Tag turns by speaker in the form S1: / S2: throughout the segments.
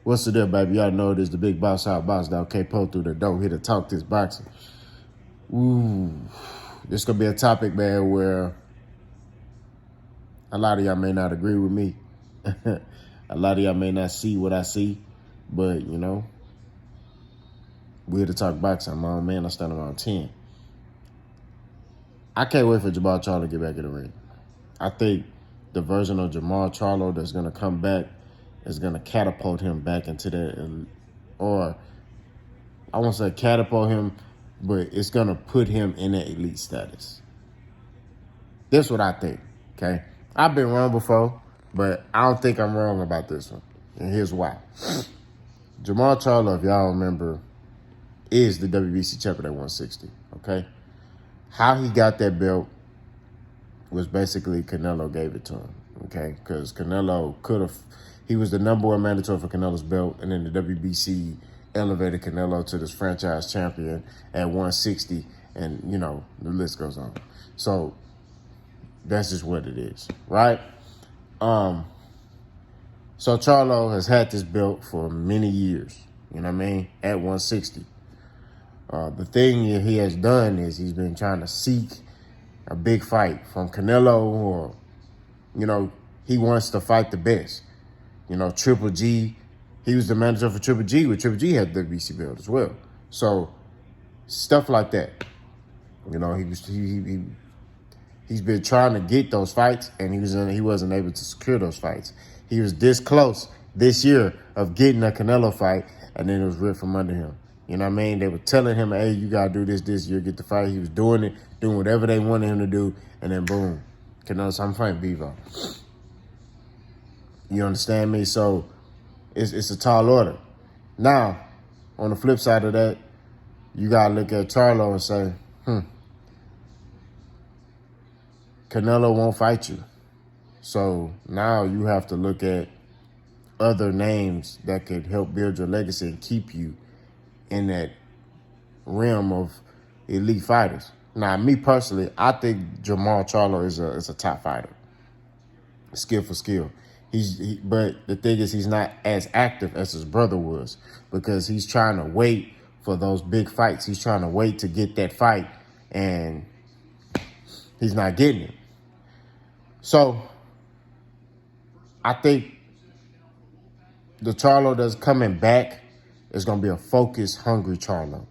S1: What's the deal, baby? Y'all know it is the big boss out boss dog. Can't pull through the door here to talk this boxing. Ooh, this gonna be a topic, man, where a lot of y'all may not agree with me. A lot of y'all may not see what I see, but you know, we're here to talk boxing. I'm on, man. I stand around 10. I can't wait for Jermall Charlo to get back in the ring. I think the version of Jermall Charlo that's gonna come back is gonna catapult him back into that, or I won't say catapult him, but it's gonna put him in that elite status. That's what I think. Okay, I've been wrong before, but I don't think I'm wrong about this one. And here's why. Jermall Charlo, if y'all remember, is the WBC champion at 160. Okay, how he got that belt was basically Canelo gave it to him. Okay, because Canelo he was the number one mandatory for Canelo's belt, and then the WBC elevated Canelo to this franchise champion at 160, and you know the list goes on. So that's just what it is, right? So Charlo has had this belt for many years, you know what I mean, at 160. The thing he has done is he's been trying to seek a big fight from Canelo, or, you know, he wants to fight the best. You know, Triple G, he was the manager for Triple G, when Triple G had the WBC belt as well. So stuff like that. You know, he's been trying to get those fights, and he wasn't able to secure those fights. He was this close this year of getting a Canelo fight, and then it was ripped from under him. You know what I mean? They were telling him, hey, you got to do this year, get the fight. He was doing it, doing whatever they wanted him to do, and then boom, Canelo's, I'm fighting Bevo. You understand me? So it's a tall order. Now, on the flip side of that, you got to look at Charlo and say, Canelo won't fight you. So now you have to look at other names that could help build your legacy and keep you in that realm of elite fighters. Now, me personally, I think Jermall Charlo is a top fighter, skill for skill. But the thing is, he's not as active as his brother was, because he's trying to wait for those big fights. He's trying to wait to get that fight, and he's not getting it. So I think the Charlo that's coming back is going to be a focused, hungry Charlo.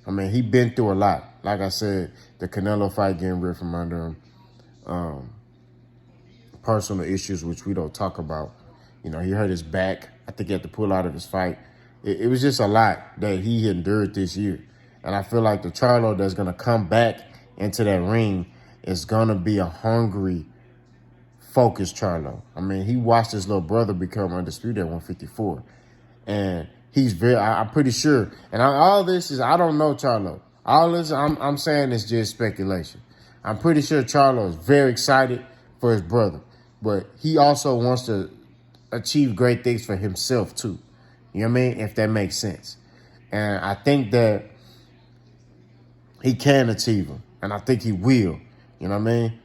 S1: I mean, he been through a lot. Like I said, the Canelo fight getting ripped from under him. Personal issues, which we don't talk about. You know, he hurt his back. I think he had to pull out of his fight. It was just a lot that he endured this year. And I feel like the Charlo that's going to come back into that ring is going to be a hungry, focused Charlo. I mean, he watched his little brother become undisputed at 154. And I'm pretty sure, and all this is, I don't know Charlo. All this I'm saying is just speculation. I'm pretty sure Charlo is very excited for his brother, but he also wants to achieve great things for himself too. You know what I mean? If that makes sense. And I think that he can achieve them, and I think he will. You know what I mean?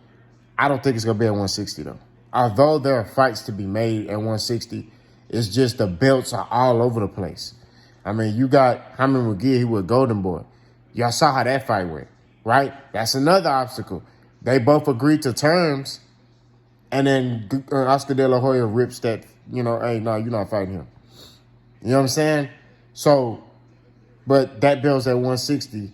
S1: I don't think it's going to be at 160 though. Although there are fights to be made at 160, it's just the belts are all over the place. I mean, you got Hamid McGee, he was Golden Boy. Y'all saw how that fight went, right? That's another obstacle. They both agreed to terms, and then Oscar De La Hoya rips that, you know, hey, no, you're not fighting him. You know what I'm saying? So, but that belt's at 160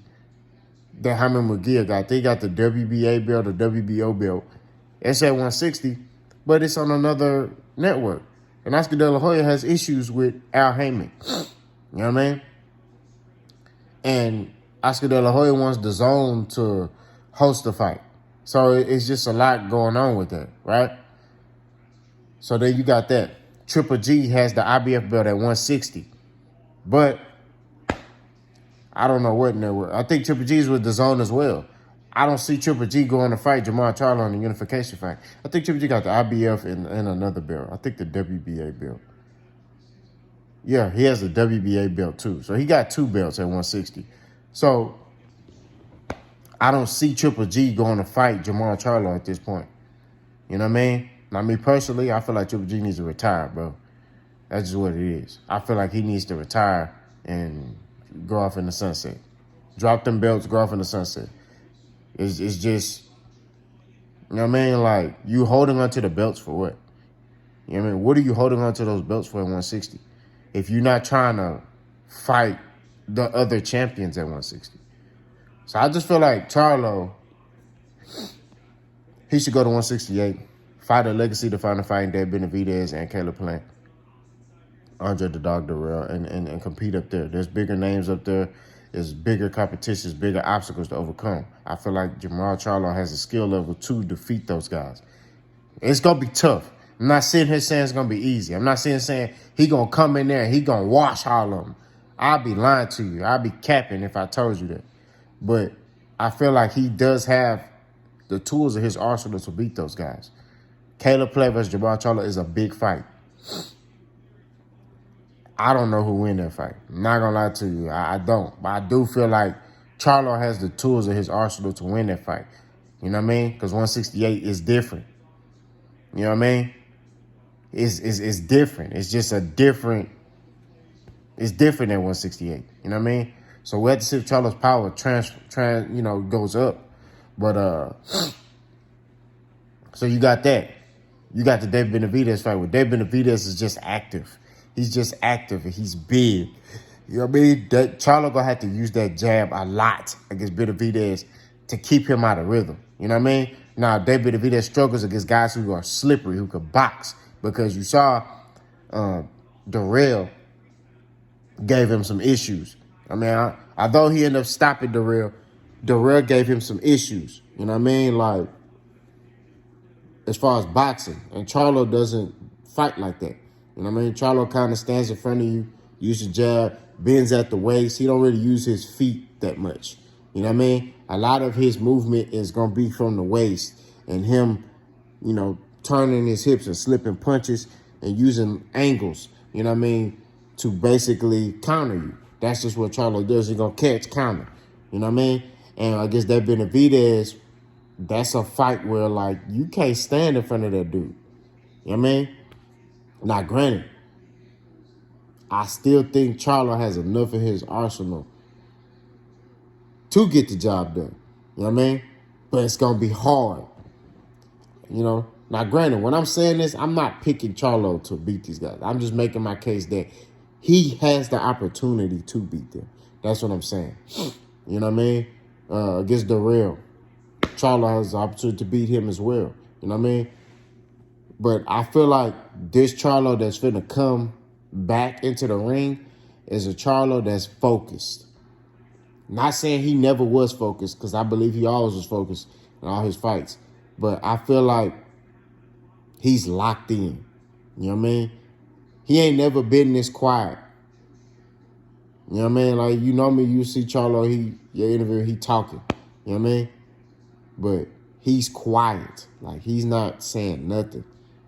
S1: that Hamid McGee got. They got the WBA belt, the WBO belt. It's at 160, but it's on another network. And Oscar De La Hoya has issues with Al Heyman. You know what I mean? And Oscar De La Hoya wants the Zone to host the fight. So it's just a lot going on with that, right? So then you got that. Triple G has the IBF belt at 160. But I don't know what network. I think Triple G's with the Zone as well. I don't see Triple G going to fight Jermall Charlo in the unification fight. I think Triple G got the IBF and another belt. I think the WBA belt. Yeah, he has the WBA belt too. So he got two belts at 160. So I don't see Triple G going to fight Jermall Charlo at this point. You know what I mean? Now, me personally, I feel like Triple G needs to retire, bro. That's just what it is. I feel like he needs to retire and go off in the sunset. Drop them belts, go off in the sunset. It's just, you know what I mean? Like, you holding on to the belts for what? You know what I mean? What are you holding on to those belts for at 160? If you're not trying to fight the other champions at 160. So I just feel like Charlo, he should go to 168, fight a legacy defining fighting Dave Benavidez and Caleb Plant, Andre the Dog Darrell, and compete up there. There's bigger names up there. There's bigger competitions, bigger obstacles to overcome. I feel like Jermall Charlo has a skill level to defeat those guys. It's going to be tough. I'm not sitting here saying it's going to be easy. I'm not saying he going to come in there and he going to wash all of them. I'll be lying to you. I'll be capping if I told you that. But I feel like he does have the tools of his arsenal to beat those guys. Caleb Plant versus Jermall Charlo is a big fight. I don't know who win that fight. I'm not going to lie to you. I don't. But I do feel like Charlo has the tools of his arsenal to win that fight. You know what I mean? Because 168 is different. You know what I mean? It's different. It's just a different... It's different than 168. You know what I mean? So we have to see if Charlo's power goes up. But so you got that. You got the Dave Benavidez fight where Dave Benavidez is just active. He's just active and he's big. You know what I mean? That Charlo gonna have to use that jab a lot against Benavidez to keep him out of rhythm. You know what I mean? Now, Dave Benavidez struggles against guys who are slippery, who could box. Because you saw Darrell gave him some issues. I mean, although he ended up stopping Darrell gave him some issues. You know what I mean? Like, as far as boxing. And Charlo doesn't fight like that. You know what I mean? Charlo kind of stands in front of you, uses jab, bends at the waist. He don't really use his feet that much. You know what I mean? A lot of his movement is going to be from the waist and him, turning his hips and slipping punches and using angles, you know what I mean, to basically counter you. That's just what Charlo does. He's going to catch, counter. You know what I mean? And I guess that Benavidez, that's a fight where, like, you can't stand in front of that dude. You know what I mean? Now, granted, I still think Charlo has enough in his arsenal to get the job done. You know what I mean? But it's going to be hard. Now, granted, when I'm saying this, I'm not picking Charlo to beat these guys. I'm just making my case that he has the opportunity to beat them. That's what I'm saying. You know what I mean? Against Darrell, Charlo has the opportunity to beat him as well. You know what I mean? But I feel like this Charlo that's finna come back into the ring is a Charlo that's focused. Not saying he never was focused, because I believe he always was focused in all his fights. But I feel like he's locked in. You know what I mean? He ain't never been this quiet. You know what I mean? Like, you know me, you see Charlo, your interview, he talking. You know what I mean? But he's quiet. Like, he's not saying nothing.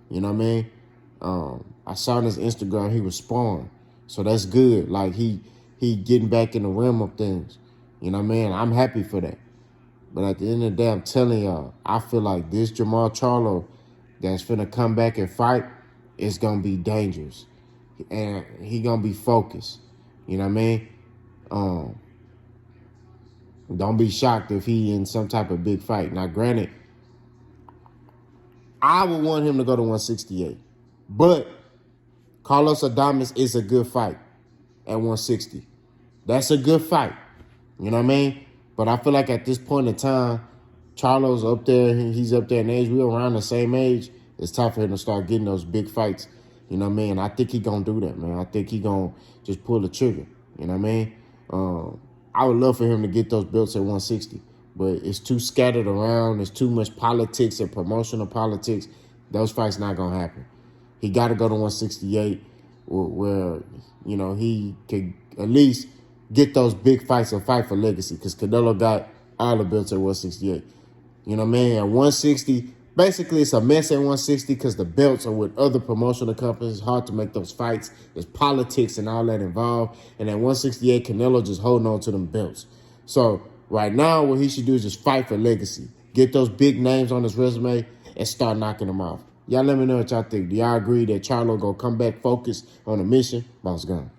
S1: You know what I mean? I saw on his Instagram he was sparring. So that's good. Like, he getting back in the realm of things. You know what I mean? I'm happy for that. But at the end of the day, I'm telling y'all, I feel like this Jermall Charlo that's finna come back and fight is gonna be dangerous. And he gonna be focused. You know what I mean? Don't be shocked if he in some type of big fight. Now, granted, I would want him to go to 168. But Carlos Adames is a good fight at 160. That's a good fight. You know what I mean? But I feel like at this point in time, Charlo's up there. He's up there in age. We're around the same age. It's time for him to start getting those big fights. You know what I mean? I think he going to do that, man. I think he going to just pull the trigger. You know what I mean? I would love for him to get those belts at 160. But it's too scattered around. There's too much politics and promotional politics. Those fights not going to happen. He got to go to 168 where, he could at least get those big fights and fight for legacy, because Canelo got all the belts at 168. You know what I mean? At 160, basically it's a mess at 160 because the belts are with other promotional companies. It's hard to make those fights. There's politics and all that involved. And at 168, Canelo just holding on to them belts. So right now, what he should do is just fight for legacy. Get those big names on his resume and start knocking them off. Y'all let me know what y'all think. Do y'all agree that Charlo gonna come back focused on a mission? Boss Gun.